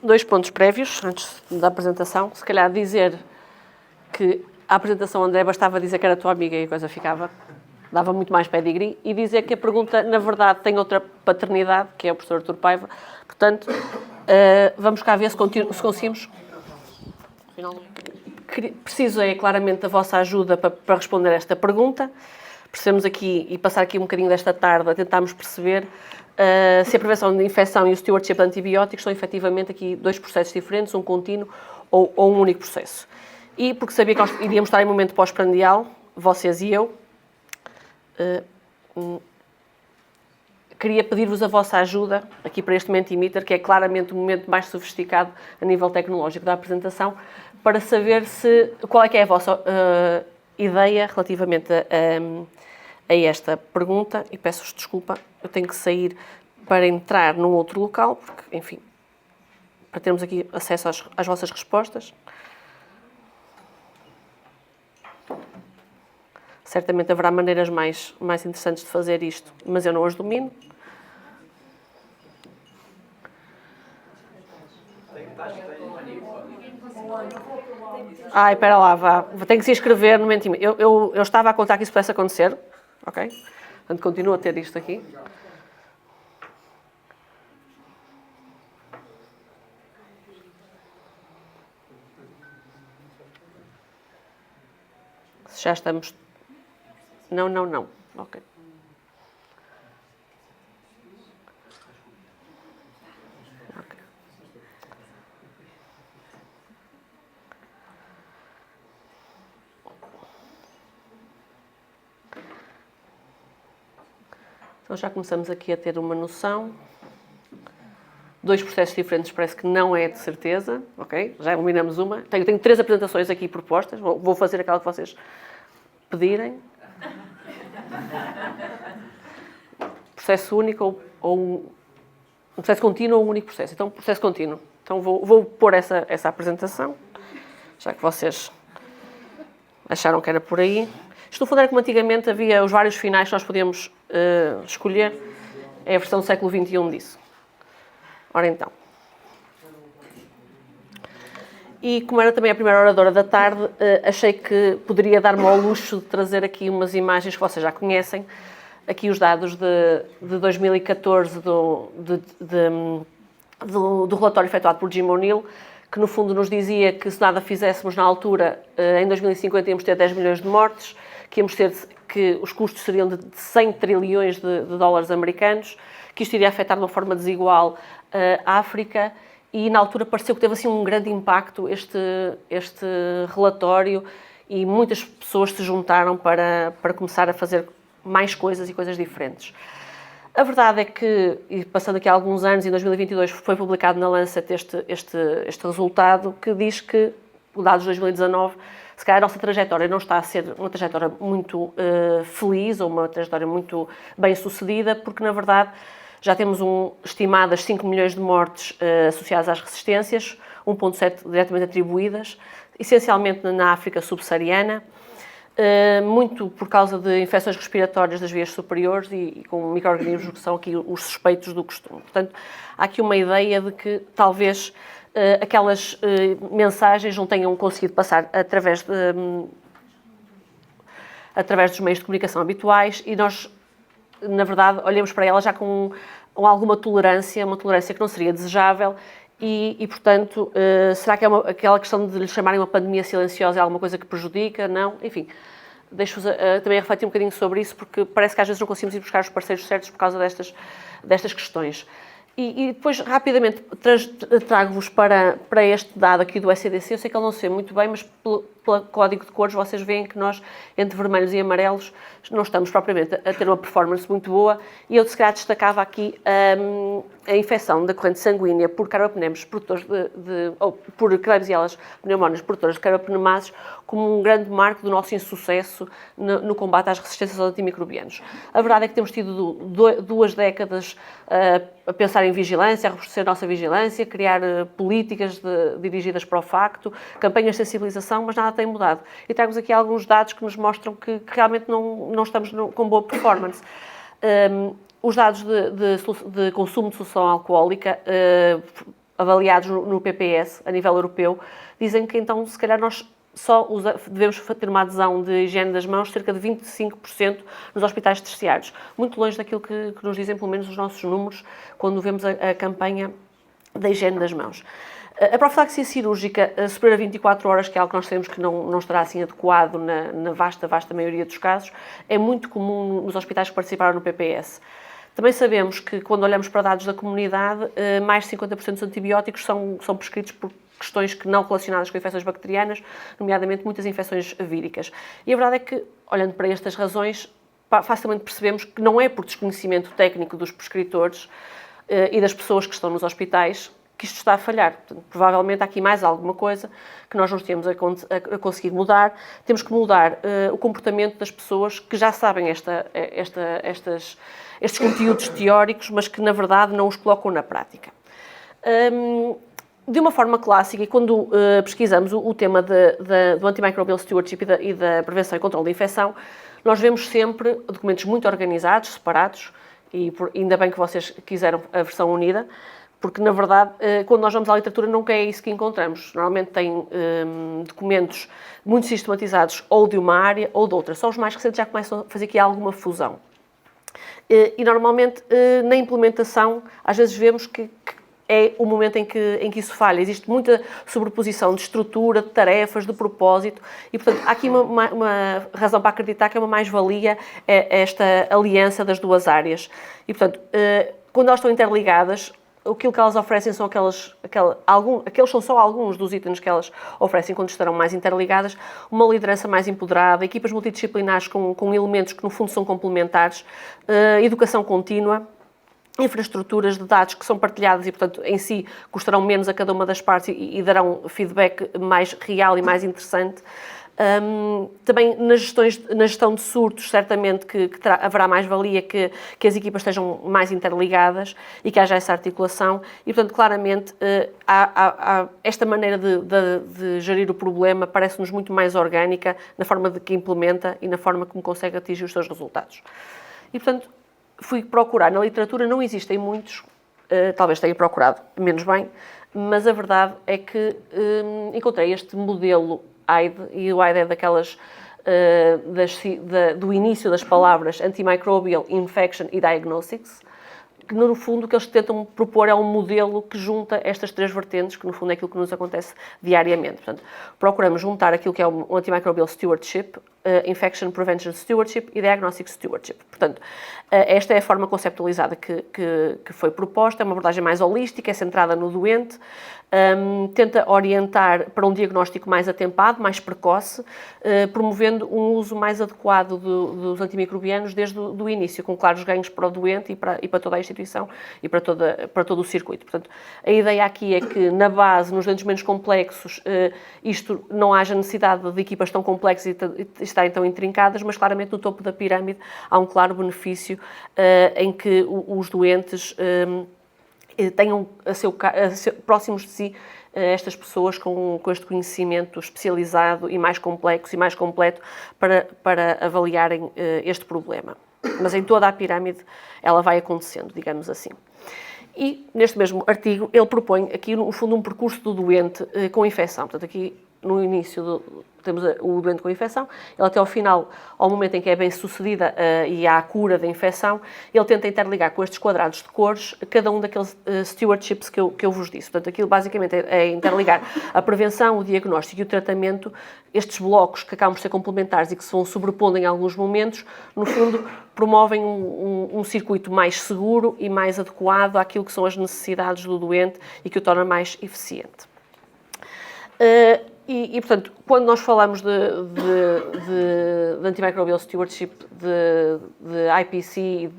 Dois pontos prévios, antes da apresentação. Se calhar dizer que a apresentação, André, bastava dizer que era tua amiga e a coisa ficava. Dava muito mais pedigree. E dizer que a pergunta, na verdade, tem outra paternidade, que é o professor Artur Paiva. Portanto, vamos cá ver se conseguimos. Preciso claramente da vossa ajuda para responder a esta pergunta. Precisamos aqui, e passar aqui um bocadinho desta tarde, a tentarmos perceber se a prevenção de infecção e o stewardship de antibióticos são efetivamente aqui dois processos diferentes, um contínuo ou um único processo. E porque sabia que nós iríamos estar em momento pós-prandial, vocês e eu, queria pedir-vos a vossa ajuda aqui para este Mentimeter, que é claramente o momento mais sofisticado a nível tecnológico da apresentação, para saber qual é que é a vossa ideia relativamente a esta pergunta. E peço-vos desculpa, eu tenho que sair para entrar num outro local, porque, enfim, para termos aqui acesso às vossas respostas. Certamente haverá maneiras mais interessantes de fazer isto, mas eu não as domino. Espera lá, vá. Tenho que se inscrever no Mentimeter. Eu estava a contar que isso pudesse acontecer, ok? Portanto, continuo a ter isto aqui. Se já estamos... Não. Ok. Então já começamos aqui a ter uma noção. Dois processos diferentes parece que não é de certeza, ok? Já eliminamos uma. Tenho 3 apresentações aqui propostas. Vou fazer aquela que vocês pedirem. Processo único ou um processo contínuo ou um único processo. Então, processo contínuo. Então, vou pôr essa apresentação, já que vocês acharam que era por aí. Isto, no fundo, era como antigamente havia os vários finais que nós podíamos escolher. É a versão do século XXI disso. Ora, então. E como era também a primeira oradora da tarde, achei que poderia dar-me ao luxo de trazer aqui umas imagens que vocês já conhecem. Aqui os dados de 2014 do relatório efetuado por Jim O'Neill, que no fundo nos dizia que se nada fizéssemos na altura, em 2050 íamos ter 10 milhões de mortes, que os custos seriam de 100 trilhões de dólares americanos, que isto iria afetar de uma forma desigual a África, e na altura pareceu que teve assim um grande impacto este relatório, e muitas pessoas se juntaram para começar a fazer mais coisas e coisas diferentes. A verdade é que, e passando aqui alguns anos, em 2022 foi publicado na Lancet este resultado, que diz que, dados de 2019, se calhar a nossa trajetória não está a ser uma trajetória muito feliz ou uma trajetória muito bem sucedida, porque, na verdade, já temos estimadas 5 milhões de mortes associadas às resistências, 1,7 diretamente atribuídas, essencialmente na África subsaariana, muito por causa de infecções respiratórias das vias superiores e com micro-organismos que são aqui os suspeitos do costume. Portanto, há aqui uma ideia de que talvez aquelas mensagens não tenham conseguido passar através dos meios de comunicação habituais e nós, na verdade, olhamos para elas já com alguma tolerância, uma tolerância que não seria desejável e portanto, será que é aquela questão de lhe chamarem uma pandemia silenciosa é alguma coisa que prejudica? Não? Enfim, deixo-vos também refletir um bocadinho sobre isso, porque parece que às vezes não conseguimos ir buscar os parceiros certos por causa destas questões. E depois, rapidamente, trago-vos para este dado aqui do ECDC. Eu sei que ele não se vê muito bem, mas pelo código de cores vocês veem que nós, entre vermelhos e amarelos, não estamos propriamente a ter uma performance muito boa. E eu, se calhar, destacava aqui a infecção da corrente sanguínea por carbapenemos produtores ou por Klebsiella pneumonias produtoras de carbapenemases como um grande marco do nosso insucesso no combate às resistências aos antimicrobianos. A verdade é que temos tido 2 décadas a pensar em vigilância, a robustecer a nossa vigilância, criar políticas dirigidas para o facto, campanhas de sensibilização, mas nada tem mudado. E trago-vos aqui alguns dados que nos mostram que realmente não estamos com boa performance. Os dados de consumo de solução alcoólica avaliados no PPS, a nível europeu, dizem que então, se calhar, nós só devemos ter uma adesão de higiene das mãos cerca de 25% nos hospitais terciários. Muito longe daquilo que nos dizem, pelo menos, os nossos números, quando vemos a campanha da higiene das mãos. A profilaxia cirúrgica superior a 24 horas, que é algo que nós sabemos que não estará assim adequado na vasta maioria dos casos, é muito comum nos hospitais que participaram no PPS. Também sabemos que, quando olhamos para dados da comunidade, mais de 50% dos antibióticos são prescritos por questões que não relacionadas com infecções bacterianas, nomeadamente muitas infecções víricas. E a verdade é que, olhando para estas razões, facilmente percebemos que não é por desconhecimento técnico dos prescritores e das pessoas que estão nos hospitais que isto está a falhar. Portanto, provavelmente há aqui mais alguma coisa que nós não temos a conseguir mudar. Temos que mudar o comportamento das pessoas que já sabem estes conteúdos teóricos, mas que, na verdade, não os colocam na prática. De uma forma clássica, e quando pesquisamos o tema do antimicrobial stewardship e da prevenção e controle da infecção, nós vemos sempre documentos muito organizados, separados, e ainda bem que vocês quiseram a versão unida, porque, na verdade, quando nós vamos à literatura, nunca é isso que encontramos. Normalmente tem documentos muito sistematizados ou de uma área ou de outra. Só os mais recentes já começam a fazer aqui alguma fusão. E, normalmente, na implementação, às vezes vemos que é o momento em que isso falha. Existe muita sobreposição de estrutura, de tarefas, de propósito e, portanto, há aqui uma razão para acreditar que é uma mais-valia esta aliança das duas áreas. E, portanto, quando elas estão interligadas, aquilo que elas oferecem são aqueles são só alguns dos itens que elas oferecem quando estarão mais interligadas, uma liderança mais empoderada, equipas multidisciplinares com elementos que, no fundo, são complementares, educação contínua, infraestruturas de dados que são partilhadas e, portanto, em si custarão menos a cada uma das partes e darão feedback mais real e mais interessante. Também na gestão de surtos, certamente que haverá mais valia que as equipas estejam mais interligadas e que haja essa articulação e, portanto, claramente há esta maneira de gerir o problema parece-nos muito mais orgânica na forma de que implementa e na forma como consegue atingir os seus resultados. E, portanto, fui procurar na literatura, não existem muitos, talvez tenha procurado menos bem, mas a verdade é que encontrei este modelo AIDE, e o AIDE é daquelas do início das palavras Antimicrobial, Infection e Diagnostics, que no fundo o que eles tentam propor é um modelo que junta estas três vertentes, que no fundo é aquilo que nos acontece diariamente. Portanto, procuramos juntar aquilo que é o Antimicrobial Stewardship, Infection Prevention Stewardship e Diagnostic Stewardship. Portanto, esta é a forma conceptualizada que foi proposta, é uma abordagem mais holística, é centrada no doente, tenta orientar para um diagnóstico mais atempado, mais precoce, promovendo um uso mais adequado dos antimicrobianos desde o início, com claros ganhos para o doente e para toda a instituição e para todo o circuito. Portanto, a ideia aqui é que, na base, nos doentes menos complexos, isto não haja necessidade de equipas tão complexas e estarem tão intrincadas, mas claramente no topo da pirâmide há um claro benefício em que os doentes tenham próximos de si estas pessoas com este conhecimento especializado e mais complexo e mais completo para avaliarem este problema. Mas em toda a pirâmide ela vai acontecendo, digamos assim. E neste mesmo artigo ele propõe aqui no fundo um percurso do doente com infecção. Portanto, aqui no início temos o doente com infecção, ele até ao final, ao momento em que é bem sucedida e há a cura da infecção, ele tenta interligar com estes quadrados de cores cada um daqueles stewardships que eu vos disse. Portanto, aquilo basicamente é interligar a prevenção, o diagnóstico e o tratamento, estes blocos que acabam por ser complementares e que se vão sobrepondo em alguns momentos, no fundo promovem um circuito mais seguro e mais adequado àquilo que são as necessidades do doente e que o torna mais eficiente. Portanto, quando nós falamos de antimicrobial stewardship, de IPC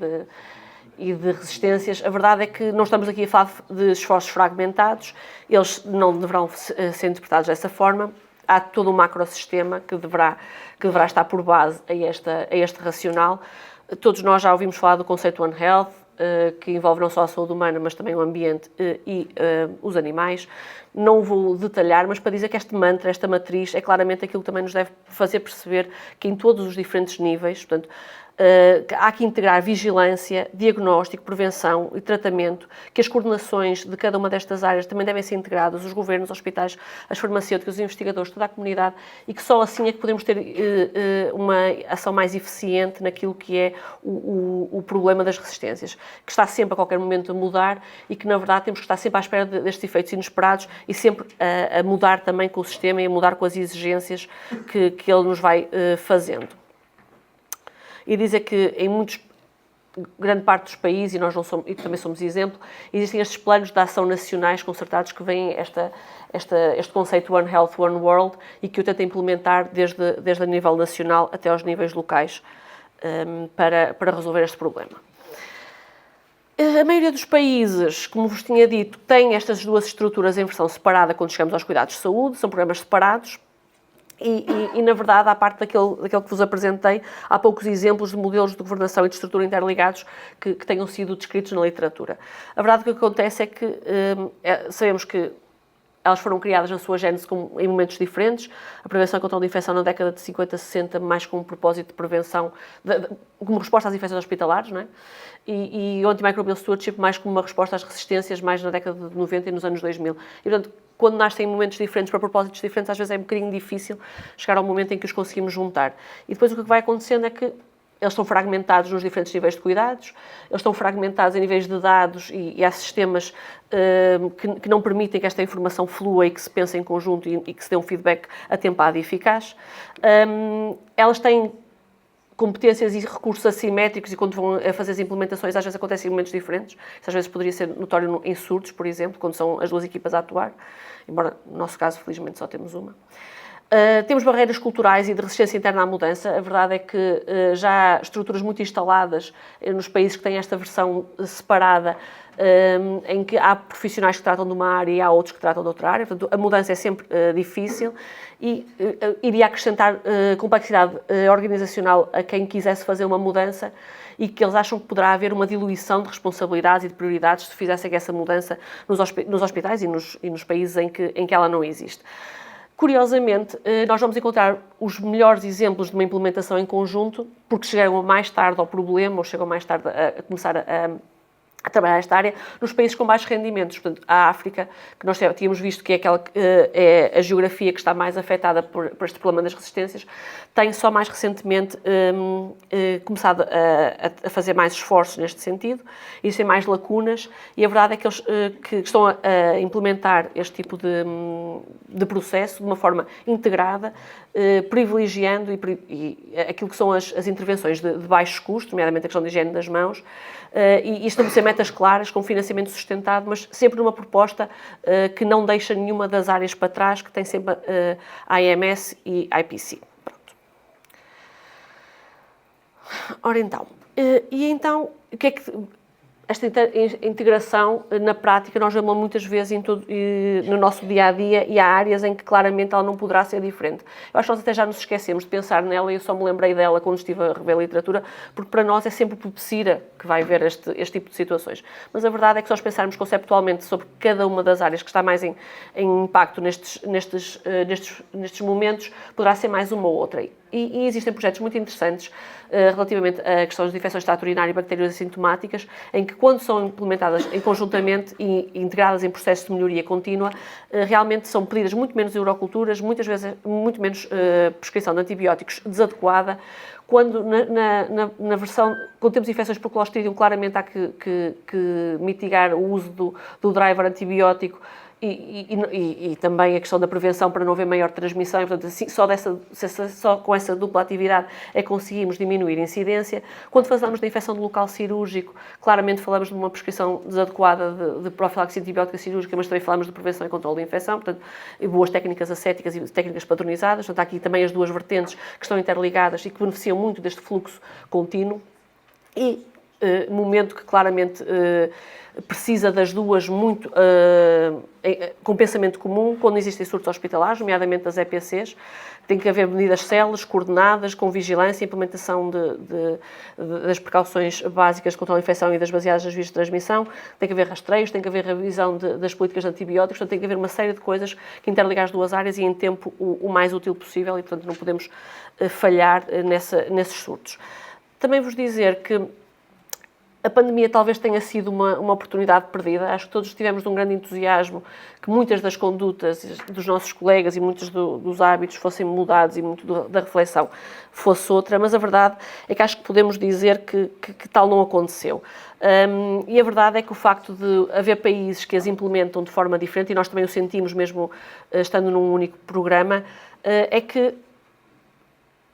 e de resistências, a verdade é que não estamos aqui a falar de esforços fragmentados, eles não deverão ser interpretados dessa forma. Há todo um macrosistema que deverá estar por base a este racional. Todos nós já ouvimos falar do conceito One Health, que envolve não só a saúde humana, mas também o ambiente e os animais. Não vou detalhar, mas para dizer que este mantra, esta matriz, é claramente aquilo que também nos deve fazer perceber que em todos os diferentes níveis, portanto, Há que integrar vigilância, diagnóstico, prevenção e tratamento, que as coordenações de cada uma destas áreas também devem ser integradas, os governos, os hospitais, as farmacêuticas, os investigadores, toda a comunidade, e que só assim é que podemos ter uma ação mais eficiente naquilo que é o problema das resistências, que está sempre a qualquer momento a mudar e que, na verdade, temos que estar sempre à espera destes efeitos inesperados e sempre a mudar também com o sistema e a mudar com as exigências que ele nos vai fazendo. E dizer que em grande parte dos países, e nós não somos, e também somos exemplo, existem estes planos de ação nacionais concertados que vêm este conceito One Health, One World e que o tenta implementar desde a nível nacional até aos níveis locais para resolver este problema. A maioria dos países, como vos tinha dito, tem estas duas estruturas em versão separada quando chegamos aos cuidados de saúde, são programas separados. E, na verdade, à parte daquele que vos apresentei, há poucos exemplos de modelos de governação e de estrutura interligados que tenham sido descritos na literatura. A verdade, o que acontece é que sabemos que elas foram criadas na sua gênese em momentos diferentes. A prevenção e controle de infecção na década de 50, 60, mais com um propósito de prevenção, como resposta às infecções hospitalares, não é? E o antimicrobial stewardship mais como uma resposta às resistências, mais na década de 90 e nos anos 2000. E, portanto, quando nascem em momentos diferentes, para propósitos diferentes, às vezes é um bocadinho difícil chegar ao momento em que os conseguimos juntar. E depois o que vai acontecendo é que eles estão fragmentados nos diferentes níveis de cuidados, eles estão fragmentados em níveis de dados e há sistemas que não permitem que esta informação flua e que se pense em conjunto e que se dê um feedback atempado e eficaz. Elas têm competências e recursos assimétricos e quando vão a fazer as implementações às vezes acontecem em momentos diferentes. Isso às vezes poderia ser notório em surtos, por exemplo, quando são as duas equipas a atuar, embora no nosso caso felizmente só temos uma. Temos barreiras culturais e de resistência interna à mudança. A verdade é que já há estruturas muito instaladas nos países que têm esta versão separada, em que há profissionais que tratam de uma área e há outros que tratam de outra área. Portanto, a mudança é sempre difícil e iria acrescentar complexidade organizacional a quem quisesse fazer uma mudança e que eles acham que poderá haver uma diluição de responsabilidades e de prioridades se fizessem essa mudança nos hospitais e nos países em que ela não existe. Curiosamente, nós vamos encontrar os melhores exemplos de uma implementação em conjunto, porque chegam mais tarde ao problema, ou chegam mais tarde a começar a trabalhar esta área, nos países com baixos rendimentos. Portanto, a África, que nós tínhamos visto que é aquela é a geografia que está mais afetada por este problema das resistências, tem só mais recentemente começado a fazer mais esforços neste sentido, existem mais lacunas, e a verdade é que eles que estão a implementar este tipo de processo de uma forma integrada, privilegiando aquilo que são as intervenções de baixo custo, nomeadamente a questão da higiene das mãos, e estabelecer metas claras, com financiamento sustentado, mas sempre numa proposta que não deixa nenhuma das áreas para trás, que tem sempre a AMS e a IPC. Pronto. Ora então, o que é que... Esta integração, na prática, nós vemos muitas vezes no nosso dia-a-dia e há áreas em que claramente ela não poderá ser diferente. Eu acho que nós até já nos esquecemos de pensar nela e eu só me lembrei dela quando estive a rever a literatura, porque para nós é sempre por PSIRA que vai haver este tipo de situações. Mas a verdade é que se nós pensarmos conceptualmente sobre cada uma das áreas que está mais em impacto nestes momentos, poderá ser mais uma ou outra. E existem projetos muito interessantes relativamente a questões de infecções de trato urinário e bactérias assintomáticas, em que quando são implementadas conjuntamente e integradas em processos de melhoria contínua, realmente são pedidas muito menos uroculturas, muitas vezes muito menos prescrição de antibióticos desadequada, quando na versão, quando temos infecções por Clostridium, claramente há que mitigar o uso do driver antibiótico e também a questão da prevenção para não haver maior transmissão, e, portanto, assim, só com essa dupla atividade é que conseguimos diminuir a incidência. Quando falamos da infecção do local cirúrgico, claramente falamos de uma prescrição desadequada de profilaxia antibiótica cirúrgica, mas também falamos de prevenção e controle da infecção, portanto, boas técnicas ascéticas e técnicas padronizadas. Portanto, há aqui também as duas vertentes que estão interligadas e que beneficiam muito deste fluxo contínuo. E momento que claramente precisa das duas muito com pensamento comum, quando existem surtos hospitalares, nomeadamente das EPCs, tem que haver medidas céleres, coordenadas, com vigilância e implementação das precauções básicas de controle da infecção e das baseadas nas vias de transmissão, tem que haver rastreios, tem que haver revisão das políticas de antibióticos, portanto tem que haver uma série de coisas que interligam as duas áreas e em tempo o mais útil possível e, portanto, não podemos falhar nesses surtos. Também vos dizer que a pandemia talvez tenha sido uma oportunidade perdida. Acho que todos tivemos de um grande entusiasmo que muitas das condutas dos nossos colegas e muitos dos hábitos fossem mudados e muito da reflexão fosse outra, mas a verdade é que acho que podemos dizer que tal não aconteceu. E a verdade é que o facto de haver países que as implementam de forma diferente, e nós também o sentimos mesmo estando num único programa, é que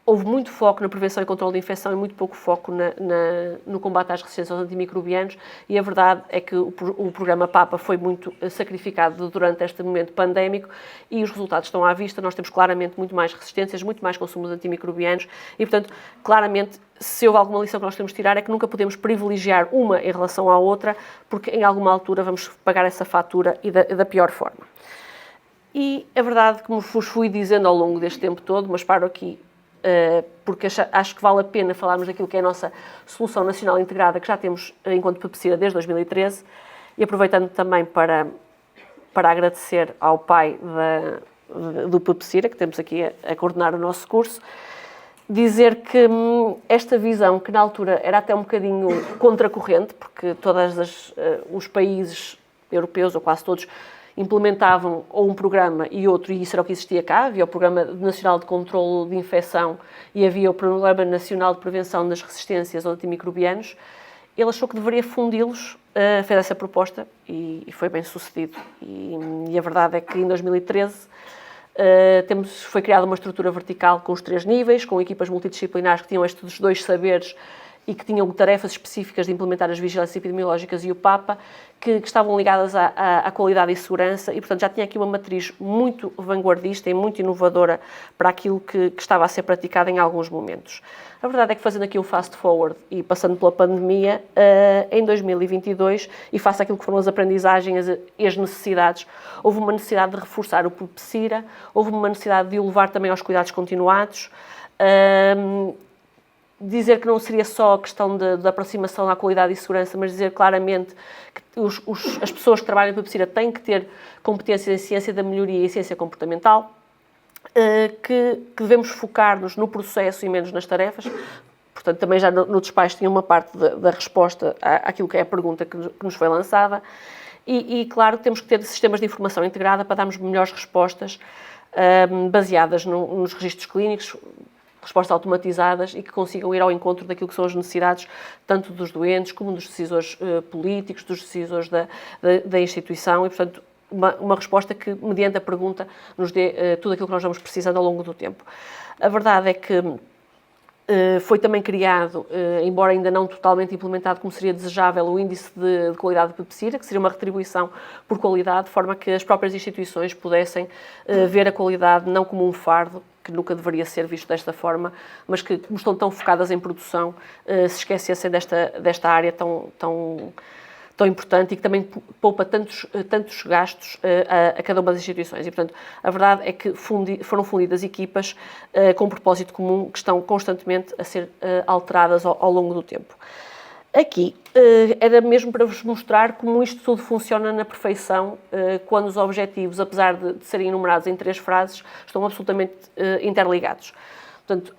houve muito foco na prevenção e controle de infecção e muito pouco foco no combate às resistências aos antimicrobianos, e a verdade é que o programa PAPA foi muito sacrificado durante este momento pandémico e os resultados estão à vista. Nós temos claramente muito mais resistências, muito mais consumo de antimicrobianos e, portanto, claramente, se houve alguma lição que nós temos de tirar é que nunca podemos privilegiar uma em relação à outra, porque em alguma altura vamos pagar essa fatura e da pior forma. E a verdade, como vos fui dizendo ao longo deste tempo todo, mas paro aqui, porque acho que vale a pena falarmos daquilo que é a nossa Solução Nacional Integrada, que já temos enquanto PPCIRA desde 2013, e aproveitando também para agradecer ao pai do PPCIRA, que temos aqui a coordenar o nosso curso, dizer que esta visão, que na altura era até um bocadinho contracorrente, porque todos os países europeus, ou quase todos, implementavam ou um programa e outro, e isso era o que existia cá. Havia o Programa Nacional de Controlo de Infecção e havia o Programa Nacional de Prevenção das Resistências aos Antimicrobianos. Ele achou que deveria fundi-los, fez essa proposta e foi bem sucedido. E a verdade é que em 2013 foi criada uma estrutura vertical com os 3 níveis, com equipas multidisciplinares que tinham estes 2 saberes e que tinham tarefas específicas de implementar as vigilâncias epidemiológicas e o PAPA, que estavam ligadas à qualidade e segurança, e, portanto, já tinha aqui uma matriz muito vanguardista e muito inovadora para aquilo que estava a ser praticado em alguns momentos. A verdade é que, fazendo aqui um fast forward e passando pela pandemia, em 2022, e face àquilo que foram as aprendizagens e as necessidades, houve uma necessidade de reforçar o PPCIRA, houve uma necessidade de o levar também aos cuidados continuados, dizer que não seria só a questão da aproximação à qualidade e segurança, mas dizer claramente que as pessoas que trabalham em PPCIRA têm que ter competências em ciência da melhoria e ciência comportamental, que devemos focar-nos no processo e menos nas tarefas. Portanto, também já no despacho tinha uma parte da resposta àquilo que é a pergunta que nos foi lançada. E claro, temos que ter sistemas de informação integrada para darmos melhores respostas baseadas nos registros clínicos, respostas automatizadas e que consigam ir ao encontro daquilo que são as necessidades tanto dos doentes como dos decisores políticos, dos decisores da instituição e, portanto, uma resposta que, mediante a pergunta, nos dê tudo aquilo que nós vamos precisando ao longo do tempo. A verdade é que foi também criado, embora ainda não totalmente implementado como seria desejável, o índice de qualidade de PPCIRA, que seria uma retribuição por qualidade, de forma que as próprias instituições pudessem ver a qualidade não como um fardo, que nunca deveria ser visto desta forma, mas que, como estão tão focadas em produção, se esquecessem desta área tão importante e que também poupa tantos gastos a cada uma das instituições. E, portanto, a verdade é que foram fundidas equipas com um propósito comum que estão constantemente a ser alteradas ao longo do tempo. Aqui era mesmo para vos mostrar como isto tudo funciona na perfeição, quando os objetivos, apesar de serem enumerados em 3 frases, estão absolutamente interligados. Portanto,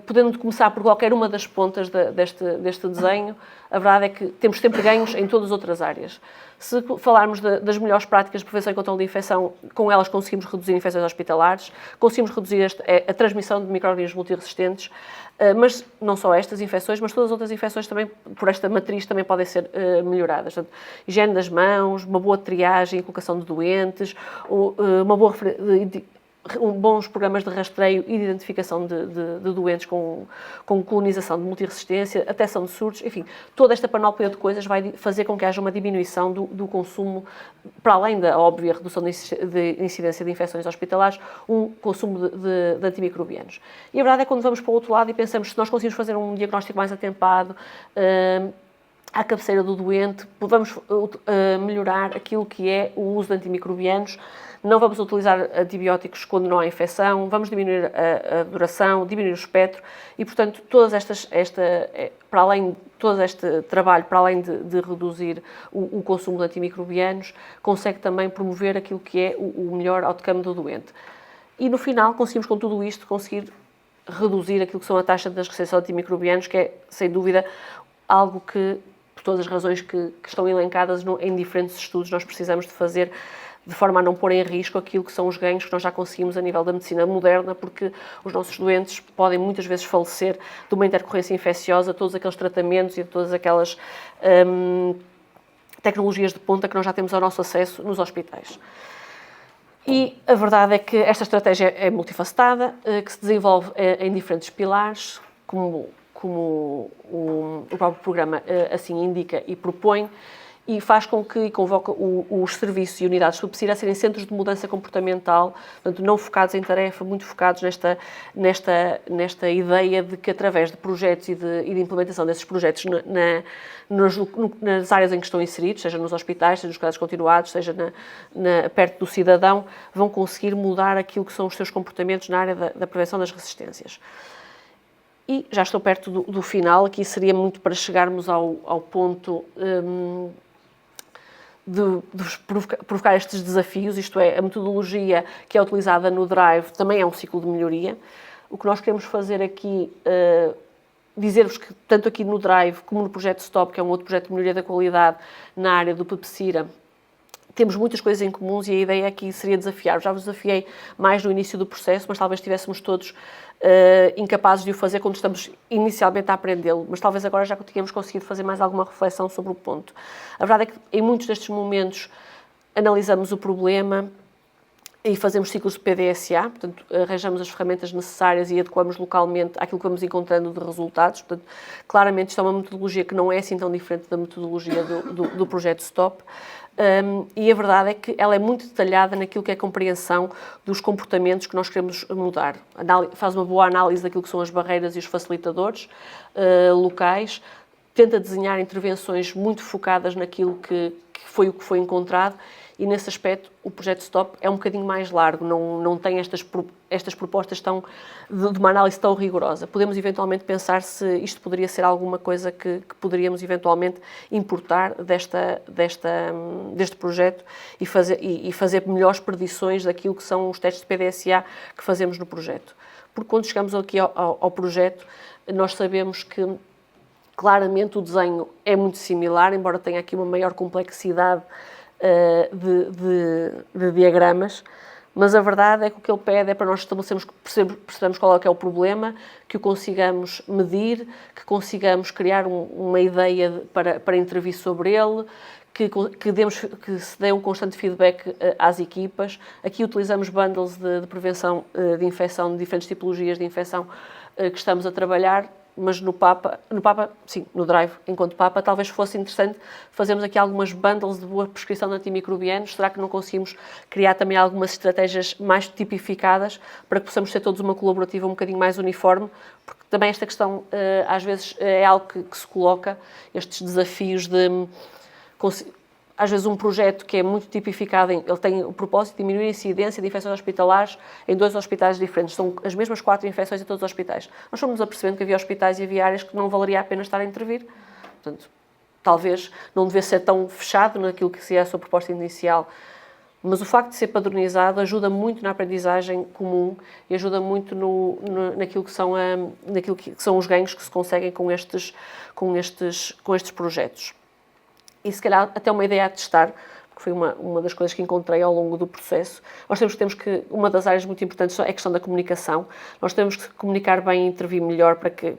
podendo começar por qualquer uma das pontas deste desenho, a verdade é que temos sempre ganhos em todas as outras áreas. Se falarmos das melhores práticas de prevenção e controle de infecção, com elas conseguimos reduzir infecções hospitalares, conseguimos reduzir a transmissão de micro-organismos multiresistentes, mas não só estas infecções, mas todas as outras infecções também, por esta matriz, também podem ser melhoradas. Portanto, higiene das mãos, uma boa triagem e colocação de doentes, uma boa bons programas de rastreio e de identificação de doentes com colonização de multiresistência, detecção de surtos, enfim, toda esta panóplia de coisas vai fazer com que haja uma diminuição do consumo, para além da óbvia redução de incidência de infecções hospitalares, um consumo de antimicrobianos. E a verdade é que quando vamos para o outro lado e pensamos se nós conseguimos fazer um diagnóstico mais atempado, à cabeceira do doente, vamos melhorar aquilo que é o uso de antimicrobianos, não vamos utilizar antibióticos quando não há infecção, vamos diminuir a duração, diminuir o espectro e, portanto, todo este trabalho, para além de reduzir o consumo de antimicrobianos, consegue também promover aquilo que é o melhor outcome do doente. E, no final, conseguimos com tudo isto, conseguir reduzir aquilo que são a taxa de resistência a antimicrobianos, que é, sem dúvida, algo que, por todas as razões que estão elencadas em diferentes estudos, nós precisamos de fazer de forma a não pôr em risco aquilo que são os ganhos que nós já conseguimos a nível da medicina moderna, porque os nossos doentes podem muitas vezes falecer de uma intercorrência infecciosa, todos aqueles tratamentos e todas aquelas tecnologias de ponta que nós já temos ao nosso acesso nos hospitais. E a verdade é que esta estratégia é multifacetada, que se desenvolve em diferentes pilares, como o próprio programa assim indica e propõe, e faz com que convoca os serviços e unidades de PEPSIR a serem centros de mudança comportamental, portanto, não focados em tarefa, muito focados nesta ideia de que, através de projetos e de implementação desses projetos nas áreas em que estão inseridos, seja nos hospitais, seja nos cuidados continuados, seja perto do cidadão, vão conseguir mudar aquilo que são os seus comportamentos na área da prevenção das resistências. E já estou perto do final, aqui seria muito para chegarmos ao ponto de provocar estes desafios, isto é, a metodologia que é utilizada no Drive também é um ciclo de melhoria. O que nós queremos fazer aqui, dizer-vos que tanto aqui no Drive como no projeto STOP, que é um outro projeto de melhoria da qualidade na área do PEPSIRA, temos muitas coisas em comuns e a ideia aqui seria desafiar. Já vos desafiei mais no início do processo, mas talvez estivéssemos todos incapazes de o fazer quando estamos inicialmente a aprendê-lo, mas talvez agora já tínhamos conseguido fazer mais alguma reflexão sobre o ponto. A verdade é que em muitos destes momentos analisamos o problema e fazemos ciclos de PDSA, portanto, arranjamos as ferramentas necessárias e adequamos localmente àquilo que vamos encontrando de resultados. Portanto, claramente isto é uma metodologia que não é assim tão diferente da metodologia do projeto STOP. E a verdade é que ela é muito detalhada naquilo que é a compreensão dos comportamentos que nós queremos mudar. Faz uma boa análise daquilo que são as barreiras e os facilitadores locais, tenta desenhar intervenções muito focadas naquilo que foi encontrado, e nesse aspecto o projeto STOP é um bocadinho mais largo, não tem estas propostas de uma análise tão rigorosa. Podemos eventualmente pensar se isto poderia ser alguma coisa que poderíamos eventualmente importar deste projeto e fazer melhores predições daquilo que são os testes de PDSA que fazemos no projeto. Porque quando chegamos aqui ao projeto, nós sabemos que claramente o desenho é muito similar, embora tenha aqui uma maior complexidade de diagramas, mas a verdade é que o que ele pede é para nós percebermos qual é que é o problema, que o consigamos medir, que consigamos criar uma ideia para intervir sobre ele, que se dê um constante feedback às equipas. Aqui utilizamos bundles de prevenção de infecção, de diferentes tipologias de infecção que estamos a trabalhar, mas no Drive, enquanto PAPA, talvez fosse interessante fazermos aqui algumas bundles de boa prescrição de antimicrobianos. Será que não conseguimos criar também algumas estratégias mais tipificadas para que possamos ter todos uma colaborativa um bocadinho mais uniforme? Porque também esta questão, às vezes, é algo que se coloca, estes desafios de... Às vezes um projeto que é muito tipificado, ele tem o propósito de diminuir a incidência de infecções hospitalares em 2 hospitais diferentes. São as mesmas 4 infecções em todos os hospitais. Nós fomos apercebendo que havia hospitais e havia áreas que não valeria a pena estar a intervir. Portanto, talvez não devesse ser tão fechado naquilo que seria a sua proposta inicial. Mas o facto de ser padronizado ajuda muito na aprendizagem comum e ajuda muito naquilo que são os ganhos que se conseguem com estes projetos. E se calhar até uma ideia a testar, porque foi uma das coisas que encontrei ao longo do processo. Nós temos que uma das áreas muito importantes é a questão da comunicação. Nós temos que comunicar bem e intervir melhor para que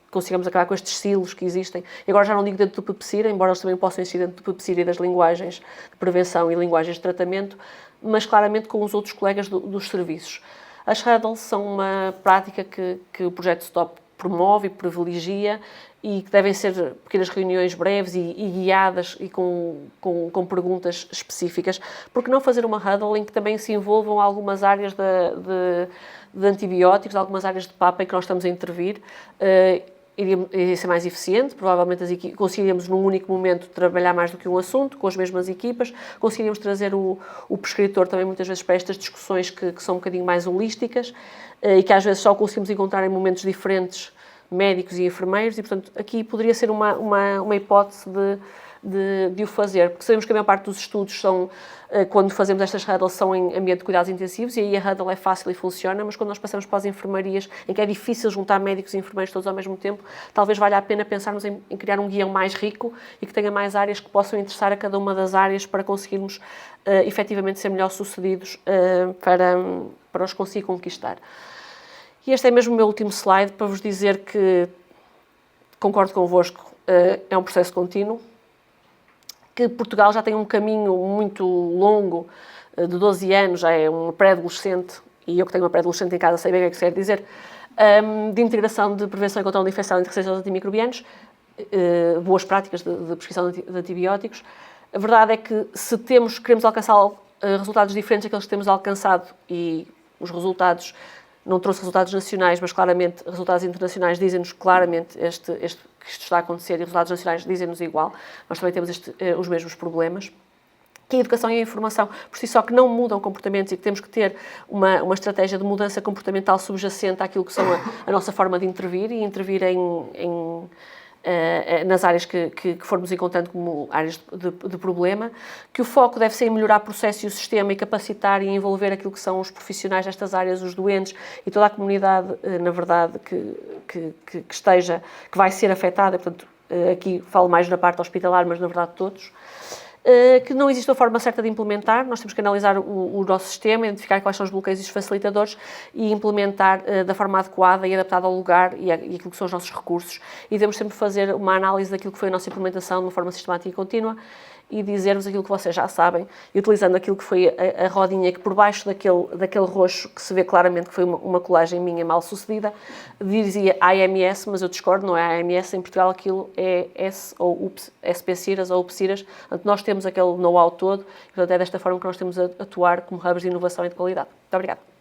consigamos acabar com estes silos que existem. E agora já não digo dentro do PEPSIRA, embora eles também possam existir dentro do PEPSIRA e das linguagens de prevenção e linguagens de tratamento, mas claramente com os outros colegas dos serviços. As huddles são uma prática que o projeto STOP promove e privilegia, e que devem ser pequenas reuniões breves e guiadas e com perguntas específicas. Porque não fazer uma huddle em que também se envolvam algumas áreas de antibióticos, algumas áreas de PAPA em que nós estamos a intervir, iria ser mais eficiente. Provavelmente conseguiríamos num único momento trabalhar mais do que um assunto, com as mesmas equipas, conseguiríamos trazer o prescritor também muitas vezes para estas discussões que são um bocadinho mais holísticas e que às vezes só conseguimos encontrar em momentos diferentes, médicos e enfermeiros, e portanto aqui poderia ser uma hipótese de de o fazer, porque sabemos que a maior parte dos estudos são, quando fazemos estas huddles, são em ambiente de cuidados intensivos, e aí a huddle é fácil e funciona, mas quando nós passamos para as enfermarias, em que é difícil juntar médicos e enfermeiros todos ao mesmo tempo, talvez valha a pena pensarmos em criar um guião mais rico e que tenha mais áreas que possam interessar a cada uma das áreas para conseguirmos efetivamente ser melhor sucedidos para os conseguir conquistar. E este é mesmo o meu último slide para vos dizer que concordo convosco, é um processo contínuo, que Portugal já tem um caminho muito longo, de 12 anos, já é uma pré-adolescente, e eu que tenho uma pré-adolescente em casa sei bem o que é que isso quer dizer, de integração de prevenção e controle de infecção entre resistentes antimicrobianos, boas práticas de prescrição de antibióticos. A verdade é que se queremos alcançar resultados diferentes daqueles que temos alcançado, e os resultados, não trouxe resultados nacionais, mas claramente resultados internacionais dizem-nos claramente que isto está a acontecer, e resultados nacionais dizem-nos igual. Nós também temos os mesmos problemas. Que a educação e a informação, por si só, que não mudam comportamentos, e que temos que ter uma estratégia de mudança comportamental subjacente àquilo que são a nossa forma de intervir, e intervir nas áreas que formos encontrando como áreas de problema, que o foco deve ser em melhorar o processo e o sistema, e capacitar e envolver aquilo que são os profissionais destas áreas, os doentes e toda a comunidade, na verdade, que vai ser afetada. Portanto, aqui falo mais na parte hospitalar, mas na verdade todos. Que não existe uma forma certa de implementar, nós temos que analisar o nosso sistema, identificar quais são os bloqueios e os facilitadores, e implementar da forma adequada e adaptada ao lugar e aquilo que são os nossos recursos. E devemos sempre fazer uma análise daquilo que foi a nossa implementação de uma forma sistemática e contínua, e dizer-vos aquilo que vocês já sabem, e utilizando aquilo que foi a rodinha, que por baixo daquele roxo, que se vê claramente que foi uma colagem minha mal sucedida, dizia AMS, mas eu discordo, não é AMS, em Portugal aquilo é SP-CIRAS ou UPCIRAS, portanto nós temos aquele know-how todo, e portanto é desta forma que nós temos a atuar como hubs de inovação e de qualidade. Muito obrigada.